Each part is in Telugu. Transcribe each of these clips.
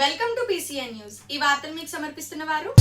Welcome to PCN news. ఈ వార్తలు మీకు సమర్పిస్తున్న వారు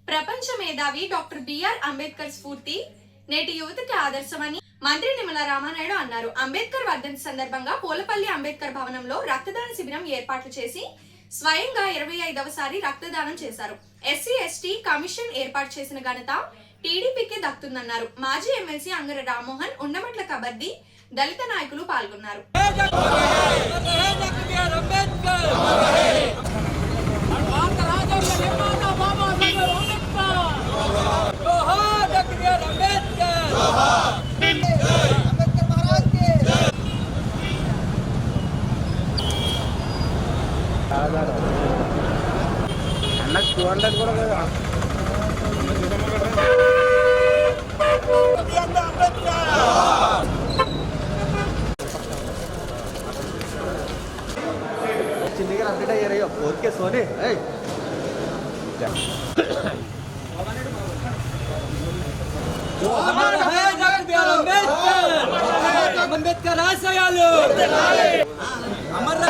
ప్రపంచ మేధావి డాక్టర్ బిఆర్ అంబేద్కర్ స్ఫూర్తి నేటి యువతకి ఆదర్శమని మంత్రి నిమ్మల రామానాయుడు అన్నారు. అంబేద్కర్ వర్ధంతి సందర్భంగా పోలపల్లి అంబేద్కర్ భవనంలో రక్తదాన శిబిరం ఏర్పాట్లు చేసి స్వయంగా 25వ రక్తదానం చేశారు. SC/ST కమిషన్ ఏర్పాటు చేసిన ఘనత టీడీపీకి దక్కుతుందన్నారు. మాజీ ఎమ్మెల్సీ అంగర రామ్మోహన్, ఉండమట్ల కబర్ది దళిత నాయకులు పాల్గొన్నారు. చిన్నగా అప్డేట్ అయ్యారయ్యో ఓకే సోనీ అంబేద్కర్ ఆశయాలు అమర్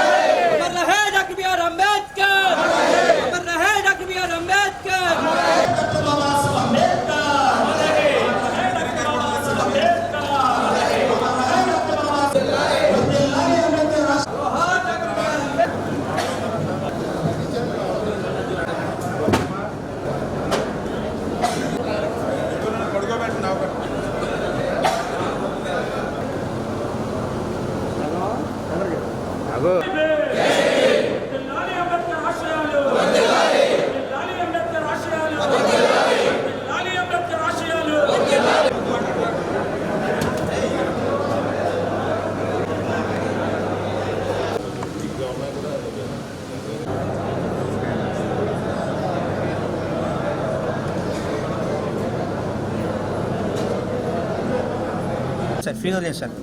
రహే డాక్టర్ బిఆర్ అంబేద్కర్, అమర్ రహే డాక్టర్ బిఆర్ అంబేద్కర్. సార్ ఫ్రీగా లేదు సార్.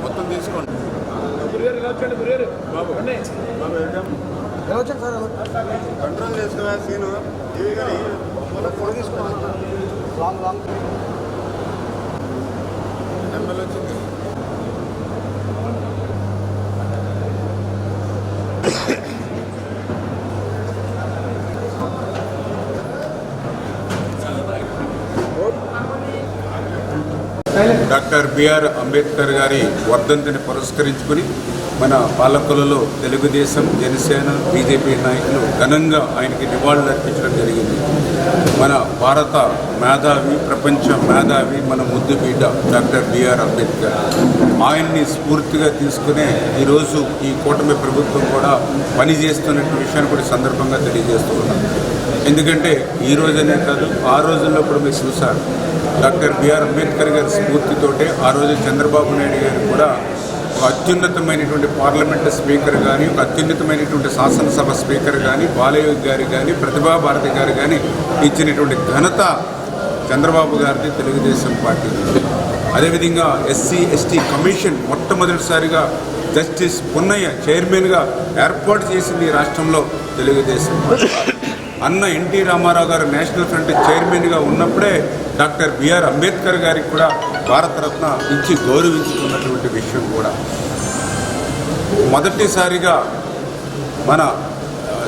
మొత్తం తీసుకోండి. కంట్రోల్ చేసుకోవాలి సీను ఇవి కానీ పొడి తీసుకోవాలి. నెంబర్ వచ్చింది. డాక్టర్ బిఆర్ అంబేద్కర్ గారి వర్ధంతిని పురస్కరించుకుని మన పాలకులలో తెలుగుదేశం, జనసేన, బీజేపీ నాయకులు ఘనంగా ఆయనకి నివాళులు అర్పించడం జరిగింది. మన భారత మేధావి, ప్రపంచ మేధావి, మన ముద్దు బిడ్డ డాక్టర్ బిఆర్ అంబేద్కర్. ఆయన్ని స్ఫూర్తిగా తీసుకునే ఈరోజు ఈ కూటమి ప్రభుత్వం కూడా పనిచేస్తున్న విషయాన్ని కూడా సందర్భంగా తెలియజేస్తూ ఉన్నాం. ఎందుకంటే ఈ రోజనే కాదు, ఆ రోజుల్లో కూడా మీరు చూశారు. డాక్టర్ బిఆర్ అంబేద్కర్ గారి స్ఫూర్తితోటే ఆ రోజు చంద్రబాబు నాయుడు గారు కూడా ఒక అత్యున్నతమైనటువంటి పార్లమెంటు స్పీకర్ కానీ, ఒక అత్యున్నతమైనటువంటి శాసనసభ స్పీకర్ కానీ, బాలయ్య గారు కానీ, ప్రతిభా భారతి గారు కానీ ఇచ్చినటువంటి ఘనత చంద్రబాబు గారిది, తెలుగుదేశం పార్టీ. అదేవిధంగా SC/ST కమిషన్ మొట్టమొదటిసారిగా జస్టిస్ పున్నయ్య చైర్మన్గా ఏర్పాటు చేసింది ఈ రాష్ట్రంలో తెలుగుదేశం. అన్న ఎన్టీ రామారావు గారు నేషనల్ ఫ్రంట్ చైర్మన్గా ఉన్నప్పుడే డాక్టర్ బిఆర్ అంబేద్కర్ గారికి కూడా భారతరత్న ఇచ్చి గౌరవించుకున్నటువంటి విషయం కూడా. మొదటిసారిగా మన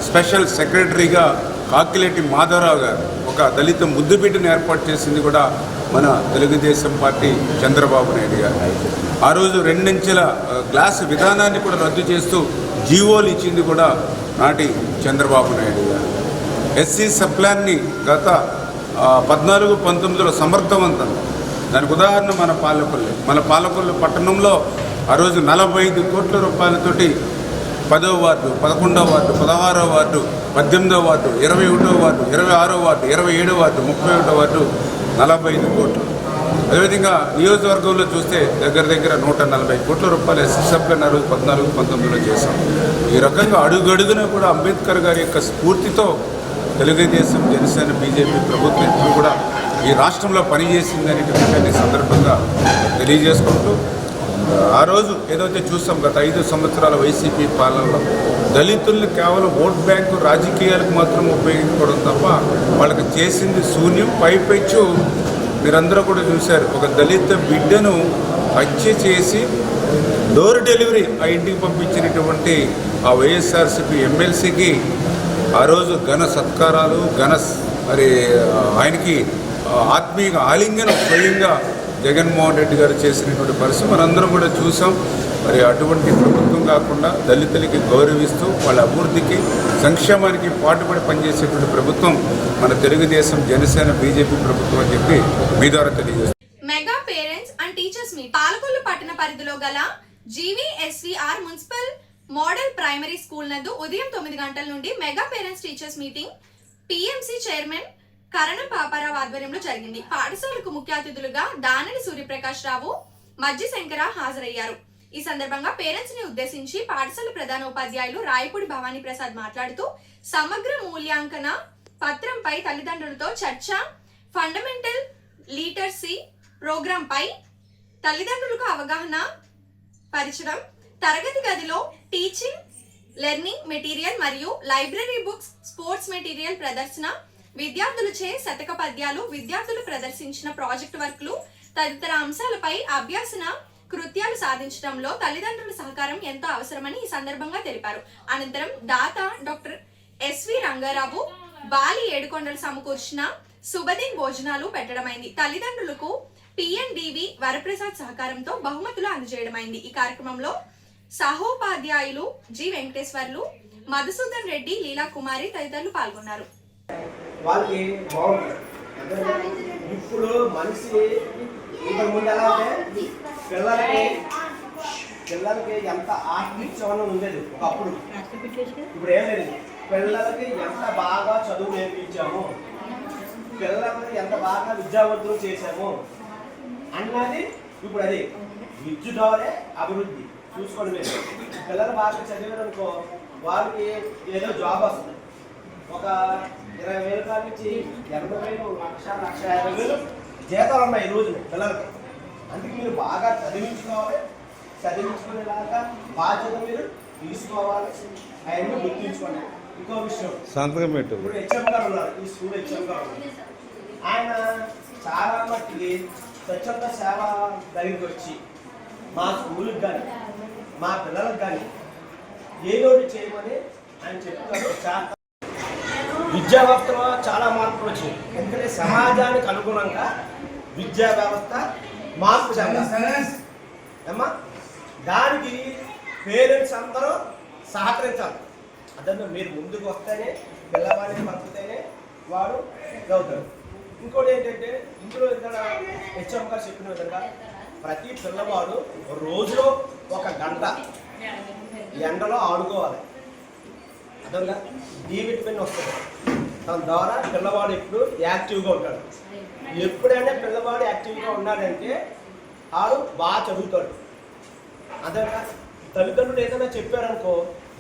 స్పెషల్ సెక్రటరీగా కాకిలేటి మాధవరావు గారు ఒక దళిత ముద్దుబిడ్డను ఏర్పాటు చేసింది కూడా మన తెలుగుదేశం పార్టీ చంద్రబాబు నాయుడు గారు. ఆ రోజు 2 అంచెల గ్లాస్ విధానాన్ని కూడా రద్దు చేస్తూ జీవోలు ఇచ్చింది కూడా నాటి చంద్రబాబు నాయుడు గారు. ఎస్సీ సప్లాన్ని గత 14-19లో సమర్థవంతం. దానికి ఉదాహరణ మన పాలకొల్లు పట్టణంలో ఆ రోజు 45 కోట్ల రూపాయలతోటి 10వ వార్డు, 11వ వార్డు, 16వ వార్డు, 18వ వార్డు, 21వ వార్డు, 26వ వార్డు, 27వ వార్డు, 31వ వార్డు 45 కోట్లు. అదేవిధంగా నియోజకవర్గంలో చూస్తే దగ్గర 140 కోట్ల రూపాయలు ఎస్సీ సప్లాన్ని ఆ రోజు 14-19లో చేశాం. ఈ రకంగా అడుగడుగున కూడా అంబేద్కర్ గారి యొక్క స్ఫూర్తితో తెలుగుదేశం, జనసేన, బీజేపీ ప్రభుత్వం ఎప్పుడు కూడా ఈ రాష్ట్రంలో పనిచేసిందనే విషయాన్ని సందర్భంగా తెలియజేసుకుంటూ, ఆ రోజు ఏదైతే చూస్తాం గత 5 సంవత్సరాల వైసీపీ పాలనలో దళితుల్ని కేవలం ఓట్ బ్యాంకు రాజకీయాలకు మాత్రం ఉపయోగించుకోవడం తప్ప వాళ్ళకి చేసింది శూన్యం. పైపెచ్చు మీరందరూ కూడా చూశారు, ఒక దళిత బిడ్డను హత్య చేసి డోర్ డెలివరీ ఆ ఇంటికి పంపించినటువంటి ఆ వైఎస్ఆర్సీపీ ఎమ్మెల్సీకి ఆ రోజు ఘన సత్కారాలు, ఆయనకి ఆత్మీయ ఆలింగనం స్వయంగా జగన్మోహన్ రెడ్డి గారు చేసినటువంటి పరిస్థితి మనందరం కూడా చూసాం. మరి అటువంటి ప్రభుత్వం కాకుండా దళితులకి గౌరవిస్తూ వాళ్ళ అభివృద్ధికి, సంక్షేమానికి పాటుపడి పనిచేసేటువంటి ప్రభుత్వం మన తెలుగుదేశం, జనసేన, బీజేపీ ప్రభుత్వం అని చెప్పి మీ ద్వారా తెలియజేస్తాం. Mega parents and teachers meet Palakollu పట్టణ పరిధిలో గల GVSVR municipal model primary school నందు ఉదయం 9 గంటల నుండి mega parents teachers meeting PMC chairman Karanam Paparao ఆధ్వర్యంలో జరిగింది. పాఠశాలకు ముఖ్య అతిథులుగా దానని సూర్యప్రకాష్ రావు, మజ్జి శంకర హాజరయ్యారు. ఈ సందర్భంగా పేరెంట్స్ ని ఉద్దేశించి పాఠశాల ప్రధాన ఉపాధ్యాయులు రాయపూడి భవానీ ప్రసాద్ మాట్లాడుతూ సమగ్ర మూల్యాంకన పత్రంపై తల్లిదండ్రులతో చర్చ, ఫండమెంటల్ లిటరసీ ప్రోగ్రామ్ పై తల్లిదండ్రులకు అవగాహన పరిచయం, తరగతి గదిలో టీచింగ్ లెర్నింగ్ మెటీరియల్ మరియు లైబ్రరీ బుక్స్, స్పోర్ట్స్ మెటీరియల్ ప్రదర్శన, విద్యార్థులచే శతక పద్యాలు, విద్యార్థులు ప్రదర్శించిన ప్రాజెక్ట్ వర్క్లు తదితర అంశాలపై అభ్యాసన కృత్యాలు సాధించడంలో తల్లిదండ్రుల సహకారం ఎంతో అవసరమని ఈ సందర్భంగా తెలిపారు. అనంతరం దాత డాక్టర్ ఎస్వి రంగారావు బాలి ఏడుకొండలు సమకూర్చిన శుభదిన్ భోజనాలు పెట్టడమైంది. తల్లిదండ్రులకు పిఎన్డివి వరప్రసాద్ సహకారంతో బహుమతులు అందజేయడమైంది. ఈ కార్యక్రమంలో సహోపాధ్యాయులు జి వెంకటేశ్వర్లు, మధుసూదన్ రెడ్డి, లీలా కుమారి తదితరులు పాల్గొన్నారు. వాళ్ళకి బాగుంటుంది. ఇప్పుడు మనిషి ఇంతకుముందు ఎలా అంటే పిల్లలకి ఎంత ఆత్మీయత ఉండేది ఒకప్పుడు. ఇప్పుడు ఏం లేదు. పిల్లలకి ఎంత బాగా చదువు నేర్పించాము, పిల్లలకి ఎంత బాగా విద్యావంతులు చేశాము అన్నది ఇప్పుడు అది విద్య ద్వారే అభివృద్ధి. చూసుకోండి, మీరు పిల్లలు బాగా చదివారనుకో వాళ్ళకి ఏదో జాబ్ వస్తుంది. ఒక 20,000 కాడ నుంచి 80,000, 1,50,000 జీతాలు ఉన్నాయి ఈ రోజున పిల్లలకి. అందుకే మీరు బాగా చదివించుకోవాలి. చదివించుకునేలాగా బాధ్యత మీరు తీసుకోవాలి. అవన్నీ గుర్తించుకోండి. ఇంకో విషయం, ఇప్పుడు హెచ్ఎం గారు ఉన్నారు, ఈ స్కూల్ హెచ్ఎం గారు ఉన్నారు. ఆయన చాలా మట్టికి స్వచ్ఛంద సేవ దగ్గరికి వచ్చి మా స్కూల్కి కానీ మా పిల్లలకు కానీ ఏదో చేయమని ఆయన చెప్తారు. విద్యా వ్యవస్థలో చాలా మార్పులు వచ్చినాయి. ఎందుకంటే సమాజానికి అనుగుణంగా విద్యా వ్యవస్థ మార్పు చెందామా, దానికి పేరెంట్స్ అందరూ సహకరించాలి. అదే మీరు ముందుకు వస్తేనే పిల్లవాడిని పంపితేనే వాడు చదువుతాడు. ఇంకోటి ఏంటంటే ఇందులో ఇక్కడ హెచ్ఎం గారు చెప్పిన విధంగా ప్రతి పిల్లవాడు రోజులో 1 గంట ఎండలో ఆడుకోవాలి. అర్థంగా డి విటమిన్ వస్తుంది. దాని ద్వారా పిల్లవాడు ఎప్పుడు యాక్టివ్గా ఉంటాడు. ఎప్పుడైనా పిల్లవాడు యాక్టివ్గా ఉన్నాడంటే వాడు బాగా చదువుతాడు. అదేగా తల్లిదండ్రులు ఏదైనా చెప్పారనుకో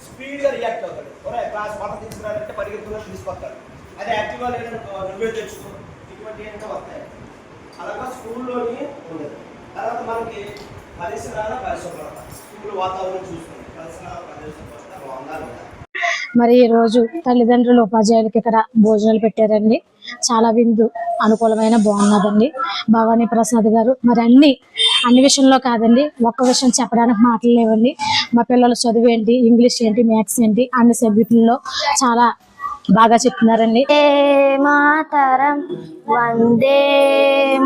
స్పీడ్గా రియాక్ట్ అవుతాడు. క్లాస్ పాట తీసుకురాలంటే పరిగెత్తుగా తీసుకొస్తాడు. అది యాక్టివ్గా లేదనుకో నువ్వే తెచ్చుకో, ఇటువంటి ఏంటో వస్తాయి. అలాగా స్కూల్లోని ఉండదు. తర్వాత మనకి పరిశుభ్రత స్కూల్ వాతావరణం చూసుకుంటాం. పరిశుభ్రత బాగుండాలి. మరి ఈ రోజు తల్లిదండ్రులు ఉపాధ్యాయులకి ఇక్కడ భోజనాలు పెట్టారండి. చాలా విందు అనుకూలమైన బాగున్నదండి. భవానీ ప్రసాద్ గారు మరి అన్ని విషయంలో కాదండి, ఒక్క విషయం చెప్పడానికి మాటలు లేవండి. మా పిల్లల చదువు ఏంటి, ఇంగ్లీష్ ఏంటి, మ్యాథ్స్ ఏంటి, అన్ని సబ్జెక్టుల్లో చాలా బాగా చెప్తున్నారండి. మాతరం వందే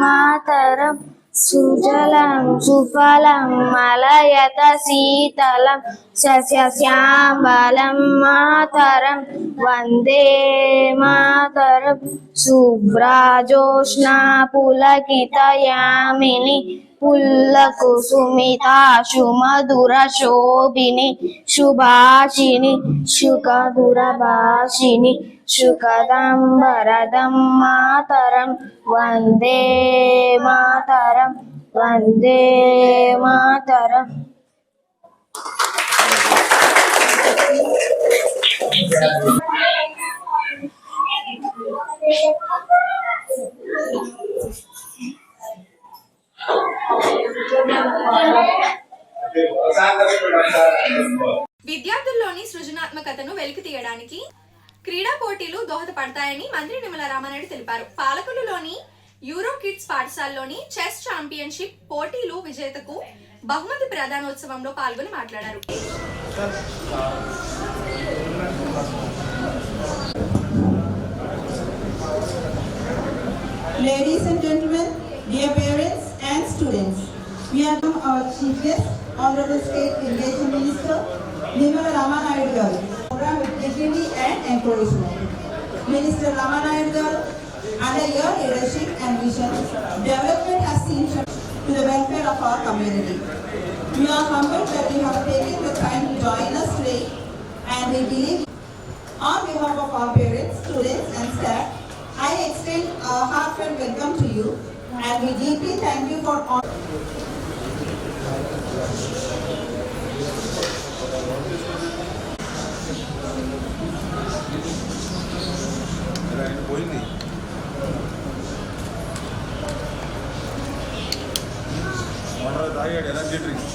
మాతరం సుజలం సుఫలం మలయత శీతలం సస్యశ్యామలం మాతరం వందే మాతరం శుభ్రాజోష్ణా పులకితయామిని పుల్లకుసుమితా సుమధుర శోభిని శుభాషిణి శుకదురభాషిని శుకదం వరదం మాతరం వందే మాతరం వందే మాతరం. విద్యార్థుల్లోని సృజనాత్మకతను వెలికి తీయడానికి క్రీడా పోటీలు దోహదపడతాయని మంత్రి నిమ్మల రామానాయుడు తెలిపారు. పాలకొల్లులోని యూరో కిడ్స్ పాఠశాలలోని చెస్ ఛాంపియన్షిప్ పోటీలు విజేతకు బహుమతి ప్రదానోత్సవంలో పాల్గొని మాట్లాడారు. Ladies and gentlemen, dear parents and students, we are now our chief guest, Honorable State Irrigation Minister Nimmala Ramanayudu garu, program with dignity and encouragement. Minister Ramanayudu garu, under your leadership and vision, development has seen to the welfare of our community. We are humbled that you have taken the time to join us today, and we believe on behalf of our parents, students and staff, I extend a heartfelt welcome to you, and we deeply thank you for all. పోయింది వాటర్ తాగాడు ఎనర్జీ డ్రింక్.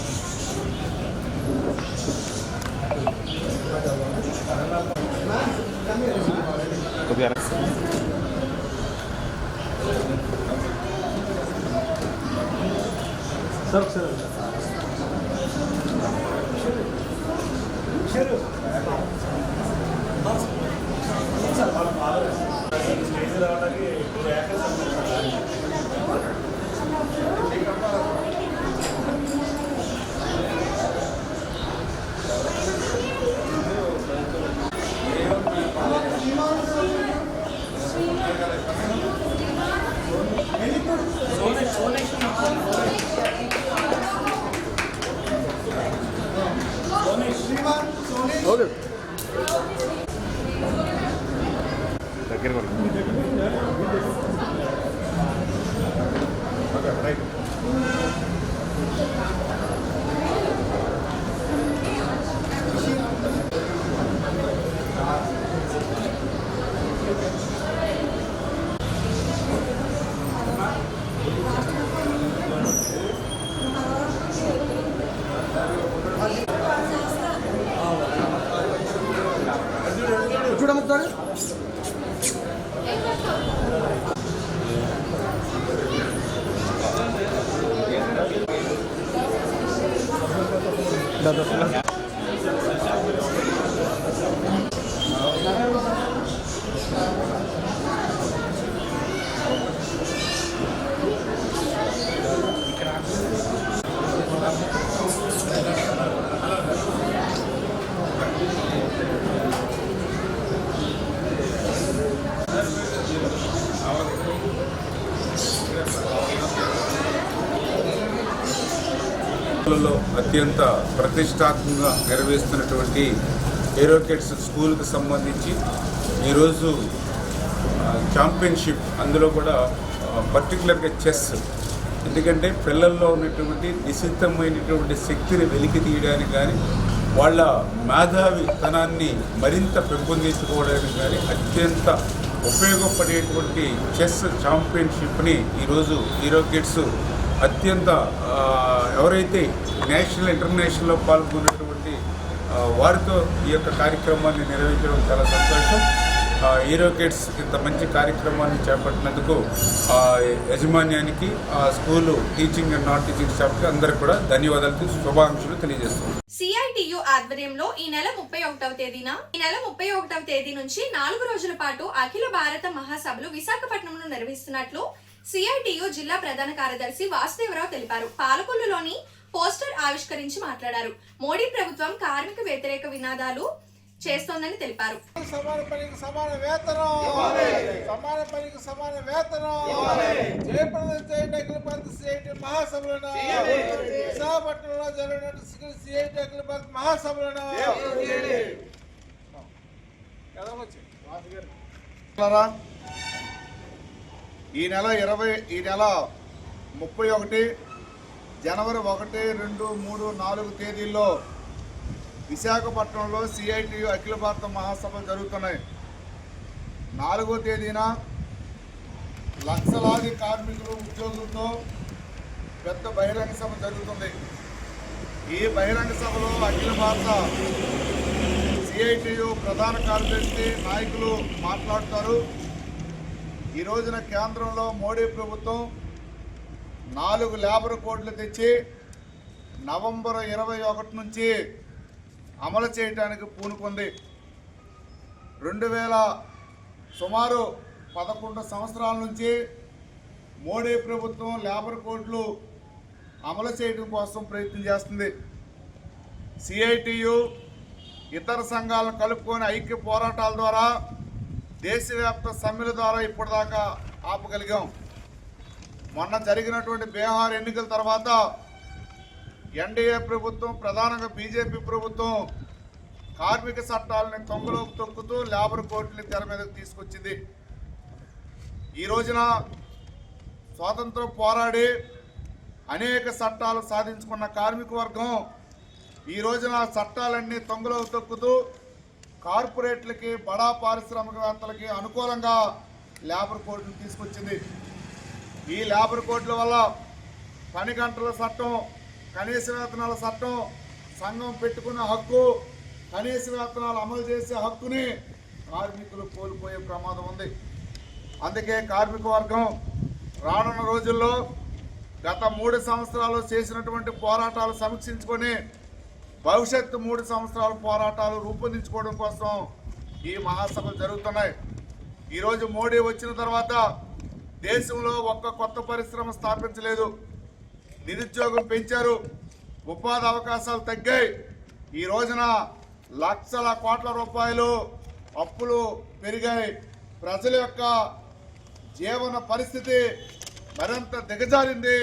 అత్యంత ప్రతిష్టాత్మకంగా నిర్వహిస్తున్నటువంటి ఏరోకిడ్స్ స్కూల్కి సంబంధించి ఈరోజు ఛాంపియన్షిప్, అందులో కూడా పర్టికులర్గా చెస్. ఎందుకంటే పిల్లల్లో ఉన్నటువంటి నిశితమైనటువంటి శక్తిని వెలికి తీయడానికి కానీ వాళ్ళ మేధావితనాన్ని మరింత పెంపొందించుకోవడానికి కానీ అత్యంత ఉపయోగపడేటువంటి చెస్ ఛాంపియన్షిప్ని ఈరోజు ఏరోకిడ్స్ అత్యంత ఎవరైతే నేషనల్ ఇంటర్నేషనల్లో పాల్గొన్నటువంటి వారితో ఈ యొక్క కార్యక్రమాన్ని నిర్వహించడం చాలా సంతోషం. హీరో కిడ్స్ ఇంత మంచి కార్యక్రమాన్ని చేపట్టినందుకు ఆ యాజమాన్యానికి, ఆ school teaching and non teaching స్టాఫ్కి అందరికీ కూడా ధన్యవాదాలు, శుభాకాంక్షలు తెలియజేస్తున్నాను. సిఐటియు ఆధ్వర్యంలో ఈ నెల 31వ తేదీ నుంచి 4 రోజుల పాటు అఖిల భారత మహాసభలు విశాఖపట్నంలో నిర్వహిస్తున్నట్లు సిఐటియు జిల్లా ప్రధాన కార్యదర్శి వాసుదేవరావు తెలిపారు. పాలకొల్లులోని పోస్టర్ ఆవిష్కరించి మాట్లాడారు. మోడీ ప్రభుత్వం కార్మిక వ్యతిరేక వినాదాలు చేస్తోందని తెలిపారు. సమాన పనికి సమాన వేతనం, సమాన పనికి సమాన వేతనం, జయప్రదం చేయండి అఖిల భారత సిఐటి మహాసభలను, విశాఖపట్నంలో జరిగిన సిఐటి అఖిల భారత మహాసభలను. ఈ నెల 31 జనవరి 1, 2, 3, 4 తేదీల్లో విశాఖపట్నంలో సిఐటియు అఖిల భారత మహాసభలు జరుగుతున్నాయి. 4వ తేదీన లక్షలాది కార్మికులు, ఉద్యోగులతో పెద్ద బహిరంగ సభ జరుగుతుంది. ఈ బహిరంగ సభలో అఖిల భారత సిఐటియు ప్రధాన కార్యదర్శి నాయకులు మాట్లాడుతారు. ఈ రోజున కేంద్రంలో మోడీ ప్రభుత్వం 4 లేబర్ కోడ్లు తెచ్చి నవంబర్ 21 నుంచి అమలు చేయడానికి పూనుకుంది. 2000 సుమారు 11 సంవత్సరాల నుంచి మోడీ ప్రభుత్వం లేబర్ కోడ్లు అమలు చేయడం కోసం ప్రయత్నం చేస్తుంది. సిఐటియు ఇతర సంఘాలను కలుపుకొని ఐక్య పోరాటాల ద్వారా, దేశవ్యాప్త సమ్మెల ద్వారా ఇప్పటిదాకా ఆపగలిగాం. మొన్న జరిగినటువంటి బీహార్ ఎన్నికల తర్వాత ఎన్డీఏ ప్రభుత్వం, ప్రధానంగా బీజేపీ ప్రభుత్వం కార్మిక చట్టాలని తొంగలోకి తొక్కుతూ లేబర్ కోడ్లని తెర మీదకు తీసుకొచ్చింది. ఈ రోజున స్వాతంత్రం పోరాడి అనేక చట్టాలు సాధించుకున్న కార్మిక వర్గం ఈ రోజున చట్టాలన్నీ తొంగలోకి తొక్కుతూ కార్పొరేట్లకి, బడా పారిశ్రామికవేత్తలకి అనుకూలంగా లేబర్ కోడ్లు తీసుకొచ్చింది. ఈ లేబర్ కోడ్ల వల్ల పని గంటల చట్టం, కనీస వేతనాల చట్టం, సంఘం పెట్టుకున్న హక్కు, కనీస వేతనాలు అమలు చేసే హక్కుని కార్మికులు కోల్పోయే ప్రమాదం ఉంది. అందుకే కార్మిక వర్గం రానున్న రోజుల్లో గత 3 సంవత్సరాలు చేసినటువంటి పోరాటాలు సమీక్షించుకొని భవిష్యత్తు 3 సంవత్సరాల పోరాటాలు రూపొందించుకోవడం కోసం ఈ మహాసభలు జరుగుతున్నాయి. ఈరోజు మోడీ వచ్చిన తర్వాత దేశంలో ఒక్క కొత్త పరిశ్రమ స్థాపించలేదు. నిరుద్యోగం పెంచారు, ఉపాధి అవకాశాలు తగ్గాయి. ఈ రోజున లక్షల కోట్ల రూపాయలు అప్పులు పెరిగాయి. ప్రజల యొక్క జీవన పరిస్థితి మరింత దిగజారింది.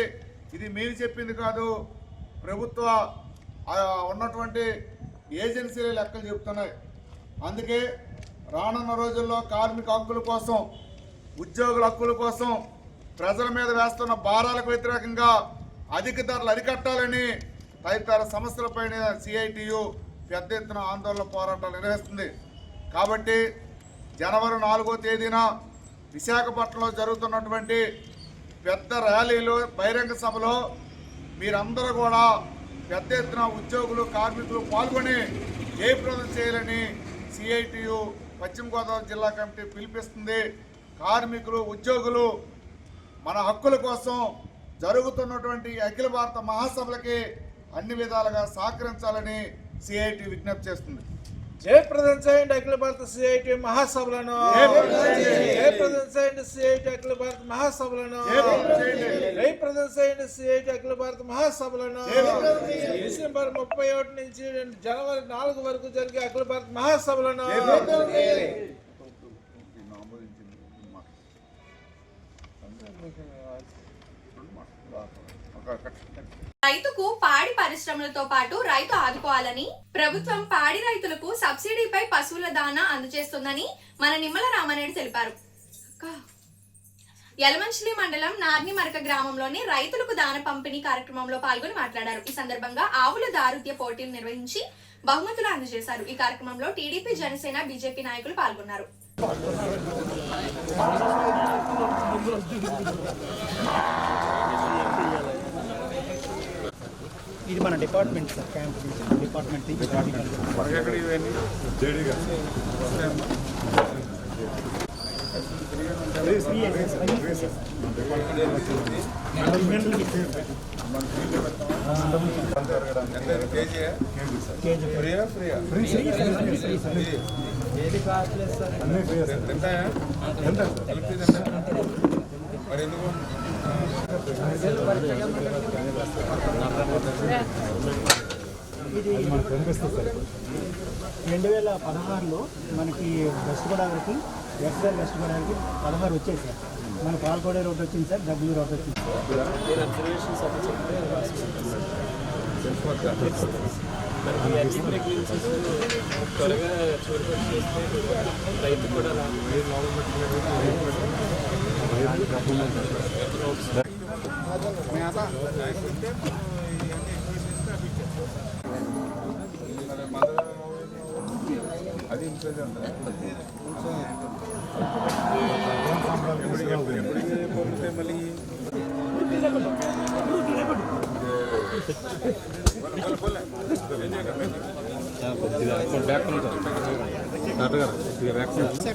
ఇది మీరు చెప్పింది కాదు, ప్రభుత్వ ఉన్నటువంటి ఏజెన్సీలు లెక్కలు చెప్తున్నాయి. అందుకే రానున్న రోజుల్లో కార్మిక హక్కుల కోసం, ఉద్యోగుల హక్కుల కోసం, ప్రజల మీద వేస్తున్న భారాలకు వ్యతిరేకంగా అధిక ధరలు అరికట్టాలని తదితర సమస్యలపైన సిఐటియు పెద్ద ఎత్తున ఆందోళన పోరాటాలు నిర్వహిస్తుంది. కాబట్టి జనవరి 4వ తేదీన విశాఖపట్నంలో జరుగుతున్నటువంటి పెద్ద ర్యాలీలో, బహిరంగ సభలో మీరందరూ కూడా పెద్ద ఎత్తున ఉద్యోగులు, కార్మికులు పాల్గొని జయప్రదం చేయాలని సిఐటియు పశ్చిమ గోదావరి జిల్లా కమిటీ పిలిపిస్తుంది. కార్మికులు, ఉద్యోగులు మన హక్కుల కోసం జరుగుతున్నటువంటి అఖిల భారత మహాసభలకి అన్ని విధాలుగా సహకరించాలని సిఐటి విజ్ఞప్తి చేస్తుంది. జయప్రదం చేయండి అఖిల భారత సిఐటి మహాసభలను, జయప్రదం చేయండి సిఐటి అఖిల భారత మహాసభలను, జయప్రదం చేయండి సిఐటి అఖిల భారత మహాసభలను. డిసెంబర్ 31 నుంచి జనవరి 4 వరకు జరిగే అఖిల భారత మహాసభలను. రైతుకు పాడి పరిశ్రమలతో పాటు రైతు ఆదుకోవాలని ప్రభుత్వం పాడి రైతులకు సబ్సిడీపై పశువుల దాణా అందజేస్తుందని మన నిమ్మల రామానాయుడు తెలిపారు. యలమంచిలి మండలం నార్నిమరక గ్రామంలోని రైతులకు దాన పంపిణీ కార్యక్రమంలో పాల్గొని మాట్లాడారు. ఈ సందర్భంగా ఆవుల దారుద్య పోటీలు నిర్వహించి బహుమతులు అందజేశారు. ఈ కార్యక్రమంలో టీడీపీ, జనసేన, బీజేపీ నాయకులు పాల్గొన్నారు. ఇది మన డిపార్ట్మెంట్ సార్, క్యాంప్ డిపార్ట్మెంట్. ఇది మనకు కనిపిస్తుంది సార్. 2016లో మనకి వెస్ట్ గోదావరికి వెస్ట్ గోదావరికి 16 వచ్చాయి సార్. మన పాలకోడే రోడ్ వచ్చింది సార్, డబ్ల్యూ రోడ్ వచ్చింది అది మళ్ళీ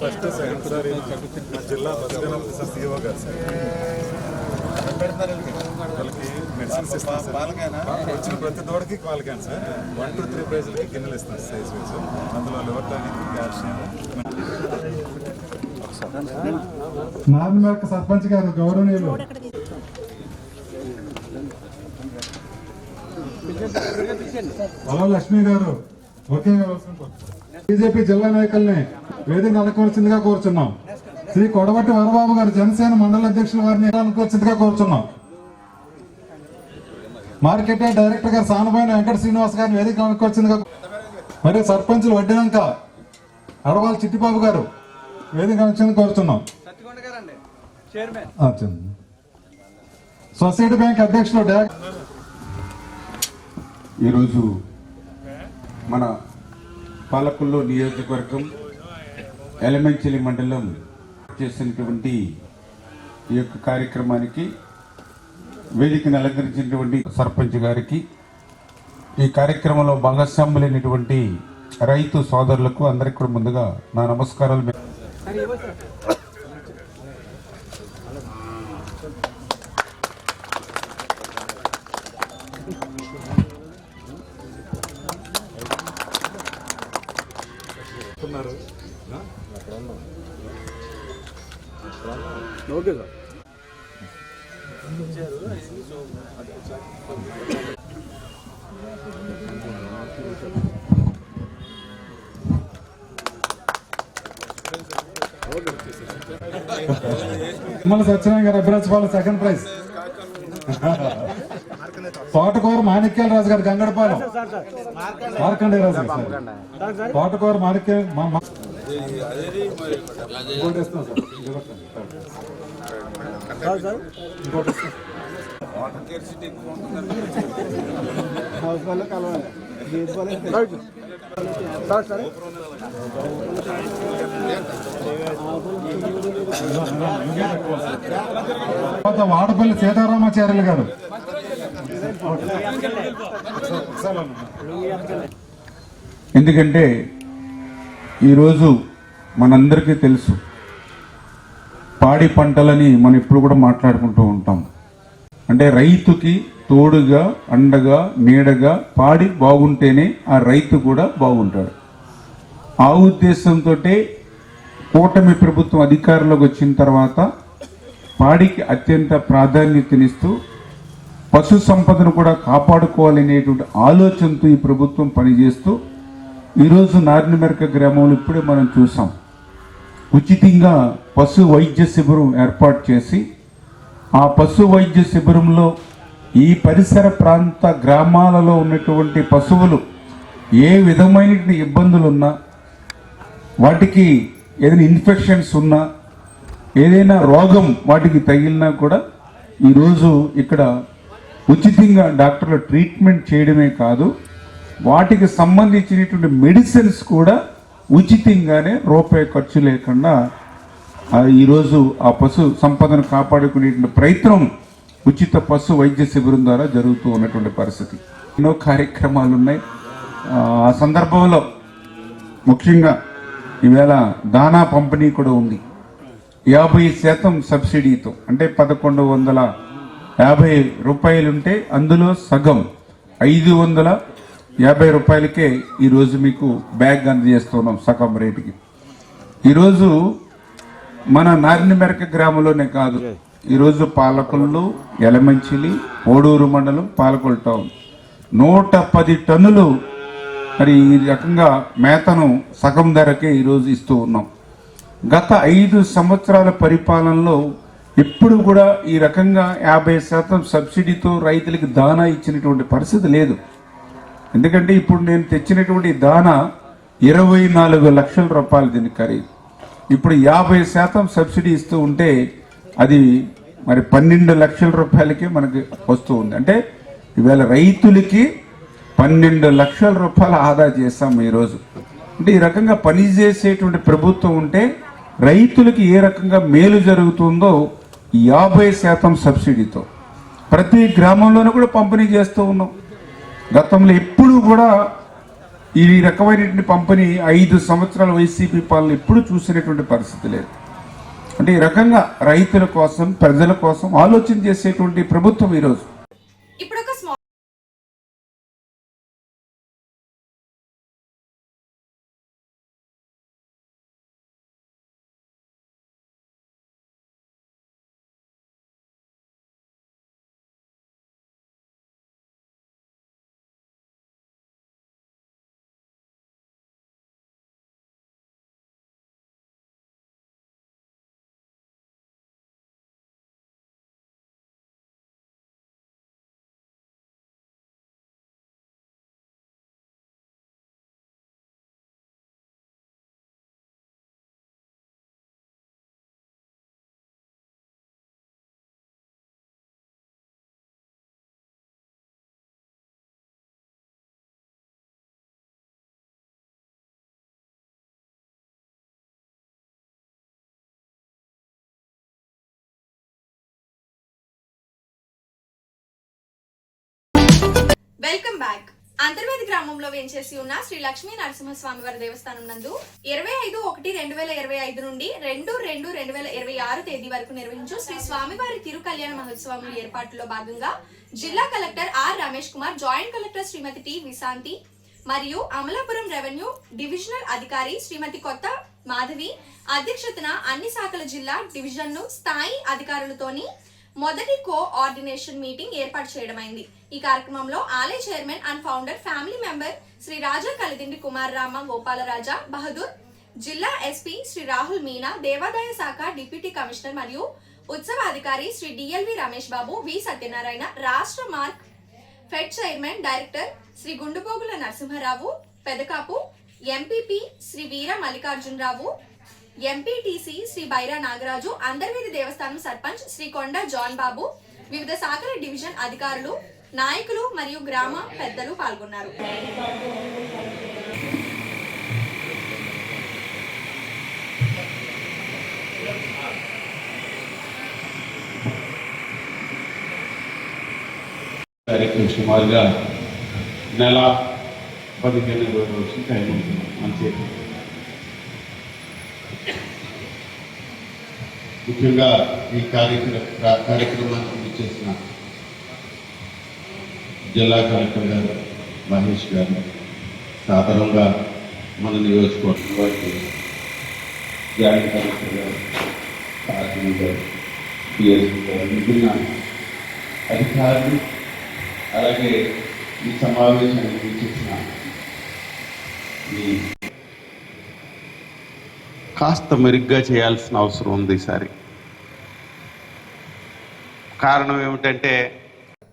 ఫస్ట్ సెకండ్ జిల్లా సిఓ గారు వాళ్ళకి మెడిసిన్స్ ఇస్తాం సార్. వచ్చిన ప్రతి దూడకి వాళ్ళకి సార్ 1 to 3 ప్రైజ్లకి గిన్నెలు ఇస్తాం సైజ్ వైజ్. అందులో liver tonic, calcium. Normal sarpanch గారు గౌరవనీయులు పొలం లక్ష్మి గారు ఒకే బీజేపీ జిల్లా నాయకుల్ని వేదిక అనుకోవాల్సిందిగా కోరుచున్నాం. శ్రీ కొడవటి వరబాబు గారు జనసేన మండల అధ్యక్షుల వారిని అనుకోవాల్సిందిగా కోరుచున్నాం. మార్కెట్ డైరెక్టర్ గారు సానబోయిన వెంకట శ్రీనివాస్ గారిని వేదిక అనుకోవాల్సిందిగా, మరియు సర్పంచులు వడ్డినాక అడవాల చిట్టిబాబు గారు వేదిక అనుకోవాల్సిందిగా కోరుచున్నాం. సొసైటీ బ్యాంక్ అధ్యక్షులు ఈరోజు మన పాలకొల్లు నియోజకవర్గం ఎలమంచిలి మండలం చేసినటువంటి ఈ యొక్క కార్యక్రమానికి వేదికను అలంకరించినటువంటి సర్పంచ్ గారికి, ఈ కార్యక్రమంలో భాగస్వాములైనటువంటి రైతు సోదరులకు అందరికీ కూడా ముందుగా నా నమస్కారాలు. Okay sir. సత్యనారాయణ గారు అభిరాజపాలెం సెకండ్ ప్రైజ్. తోటకూర మాణిక్యాల రాజు గారు గంగడపాలెం, మార్కండే రాజు గారు సార్. తోటకూర మాణిక్య ఇంకోటి ఇస్తాం సార్, ఇంకోటి ఇస్తాం. వాడపల్లి సీతారామాచార్యులు గారు. ఎందుకంటే ఈరోజు మనందరికీ తెలుసు, పాడి పంటలని మనం ఎప్పుడు కూడా మాట్లాడుకుంటూ ఉంటాం. అంటే రైతుకి తోడుగా, అండగా, నీడగా పాడి బాగుంటేనే ఆ రైతు కూడా బాగుంటాడు. ఆ ఉద్దేశంతో కూటమి ప్రభుత్వం అధికారంలోకి వచ్చిన తర్వాత పాడికి అత్యంత ప్రాధాన్యతనిస్తూ పశు సంపదను కూడా కాపాడుకోవాలనేటువంటి ఆలోచనతో ఈ ప్రభుత్వం పనిచేస్తూ ఈరోజు నార్నిమెరక గ్రామంలో ఇప్పుడే మనం చూసాం, ఉచితంగా పశు వైద్య శిబిరం ఏర్పాటు చేసి ఆ పశు వైద్య శిబిరంలో ఈ పరిసర ప్రాంత గ్రామాలలో ఉన్నటువంటి పశువులు ఏ విధమైన ఇబ్బందులు ఉన్నా, వాటికి ఏదైనా ఇన్ఫెక్షన్స్ ఉన్నా, ఏదైనా రోగం వాటికి తగిలినా కూడా ఈరోజు ఇక్కడ ఉచితంగా డాక్టర్లు ట్రీట్మెంట్ చేయడమే కాదు, వాటికి సంబంధించినటువంటి మెడిసిన్స్ కూడా ఉచితంగానే రూపాయి ఖర్చు లేకుండా ఈరోజు ఆ పశు సంపదను కాపాడుకునేటువంటి ప్రయత్నం ఉచిత పశు వైద్య శిబిరం ద్వారా జరుగుతూ ఉన్నటువంటి పరిస్థితి. ఎన్నో కార్యక్రమాలు ఉన్నాయి. ఆ సందర్భంలో ముఖ్యంగా ఈవేళ దానా పంపిణీ కూడా ఉంది. 50% సబ్సిడీతో, అంటే 1150 రూపాయలుంటే అందులో సగం 550 రూపాయలకే ఈరోజు మీకు బ్యాగ్ అందజేస్తున్నాం సగం రేటుకి. ఈరోజు మన నారినమెరక గ్రామంలోనే కాదు, ఈరోజు పాలకొల్లు, యలమంచిలి, ఓడూరు మండలం, పాలకొల్లు టౌన్ 110 టన్నులు మరి ఈ రకంగా మేతను సగం ధరకే ఈరోజు ఇస్తూ ఉన్నాం. గత 5 సంవత్సరాల పరిపాలనలో ఎప్పుడు కూడా ఈ రకంగా 50% సబ్సిడీతో రైతులకు దానా ఇచ్చినటువంటి పరిస్థితి లేదు. ఎందుకంటే ఇప్పుడు నేను తెచ్చినటువంటి దానా 24 లక్షల రూపాయలు దీని ఖరీదు. ఇప్పుడు 50% సబ్సిడీ ఇస్తూ ఉంటే అది మరి 12 లక్షల రూపాయలకి మనకి వస్తూ ఉంది. అంటే ఈవేళ రైతులకి 12 లక్షల రూపాయలు ఆదా చేస్తాం ఈరోజు. అంటే ఈ రకంగా పనిచేసేటువంటి ప్రభుత్వం ఉంటే రైతులకి ఏ రకంగా మేలు జరుగుతుందో 50% సబ్సిడీతో ప్రతి గ్రామంలోనూ కూడా పంపిణీ చేస్తూ ఉన్నాం. గతంలో ఎప్పుడు కూడా ఈ రకమైనటువంటి పంపిణీ 5 సంవత్సరాల వైసీపీ పాలన ఎప్పుడు చూసినటువంటి పరిస్థితి లేదు. అంటే ఈ రకంగా రైతుల కోసం, ప్రజల కోసం ఆలోచన చేసేటువంటి ప్రభుత్వం ఈరోజు. ఇప్పుడు ఒక స్మాల్ వెల్కమ్ బ్యాక్. అంతర్వేది గ్రామంలో వేంచేసి ఉన్న శ్రీ లక్ష్మీ నరసింహస్వామి వారి దేవస్థానం నందు 25/1/2025 నుండి 2/2/2026 తేదీ వరకు నిర్వహించు శ్రీ స్వామివారి తిరు కళ్యాణ మహోత్సవం ఏర్పాటులో భాగంగా జిల్లా collector R Ramesh Kumar, joint collector Shrimati T Vishanthi మరియు అమలాపురం రెవెన్యూ డివిజనల్ అధికారి శ్రీమతి కొత్త మాధవి అధ్యక్షతన అన్ని శాఖల జిల్లా డివిజన్లు స్థాయి అధికారులతోని మొదటి కోఆర్డినేషన్ మీటింగ్ ఏర్పాటు చేయడమైంది. ఈ కార్యక్రమంలో ఆలయ chairman and founder family member Shri Raja Kalidindi Kumar Rama Gopalaraja Bahadur, జిల్లా ఎస్పీ శ్రీ రాహుల్ మీనా, దేవాదాయ శాఖ డిప్యూటీ కమిషనర్ మరియు ఉత్సవ అధికారి శ్రీ డిఎల్వి రమేష్ బాబు, వి సత్యనారాయణ, రాష్ట్ర Mark Fed chairman director Shri Gundupogula Narasimharao Pedakapu, MPP Shri Veera Mallikarjunarao, MPTC Shri Baira Nagaraju, Antarvedi దేవస్థానం సర్పంచ్ శ్రీ కొండ జాన్ బాబు, వివిధ శాఖల డివిజన్ అధికారులు, నాయకులు మరియు గ్రామ పెద్దలు పాల్గొన్నారు. కార్యక్రమం సుమారుగా నెల 15 రోజులు టైం ఉంటుంది అంతే. ముఖ్యంగా ఈ కార్యక్రమాన్ని చేసిన జిల్లా కలెక్టర్ గారు మహేష్ గారు, సాధారణంగా మన నియోజకవర్గం వారికి జాయింట్ కలెక్టర్ గారు, ఆర్డీ గారు, పిఎస్పీ గారు, విభిన్న అధికారులు, అలాగే ఈ సమావేశానికి చేసిన కాస్త మెరుగ్గా చేయాల్సిన అవసరం ఉంది ఈసారి. కారణం ఏమిటంటే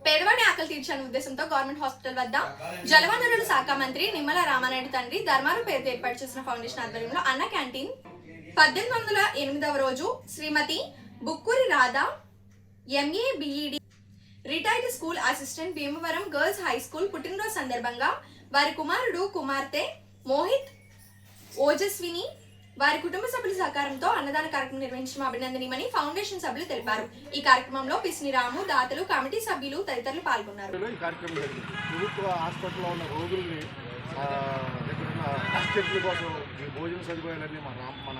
పేదవాడి ఆకలి తీర్చాలనే ఉద్దేశంతో గవర్నమెంట్ హాస్పిటల్ వద్ద జలవనరుల శాఖ మంత్రి నిమ్మల రామానాయుడు తండ్రి ధర్మారు పేరుతో ఏర్పాటు చేసిన ఫౌండేషన్ ఆధ్వర్యంలో అన్న క్యాంటీన్ 1808వ రోజు Shrimati Bukkuri Radha MA BEd retired school assistant Bhimavaram girls high school పుట్టినరోజు సందర్భంగా వారి కుమారుడు కుమార్తె మోహిత్ ఓజస్విని వారి కుటుంబ సభ్యుల సహకారంతో అన్నదాన కార్యక్రమం నిర్వహించడం అభినందనీయమని ఫౌండేషన్ సభ్యులు తెలిపారు. ఈ కార్యక్రమంలో పిసిని రాము, దాతలు, కమిటీ సభ్యులు తదితరులు పాల్గొన్నారు. ప్రభుత్వ హాస్పిటల్లో ఉన్న రోగుల్ని కోసం ఈ భోజన సదుపాయాలన్నీ మన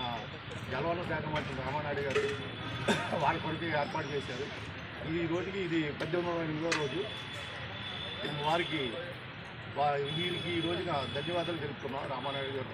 జలవనరుల శాఖ మంత్రి రామానాయుడు గారు వాళ్ళ కొరకు ఏర్పాటు చేశారు. ఈ రోజుకి ఇది 18వ రోజు. వారికి వీరికి ఈ రోజున ధన్యవాదాలు తెలుపుతున్నాం రామానాయుడు గారు.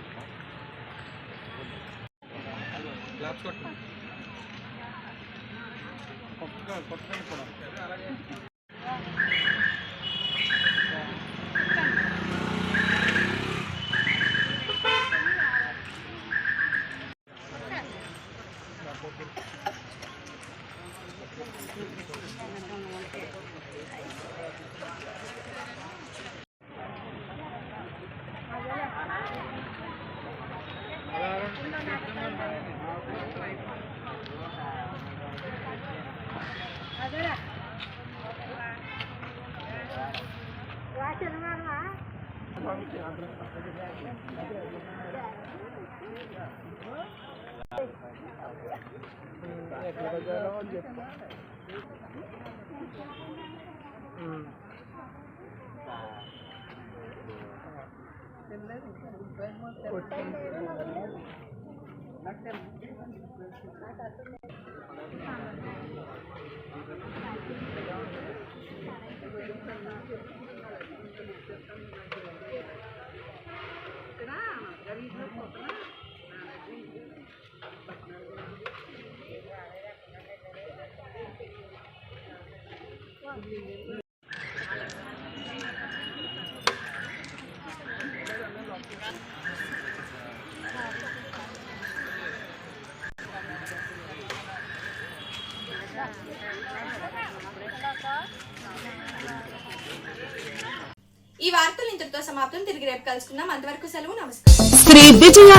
ఈ వార్తలు ఇంతటితో సమాప్తం. తిరిగి రేపు కలుసుకుందాం. అంతవరకు సెలవు. నమస్కారం. శ్రీ విజయ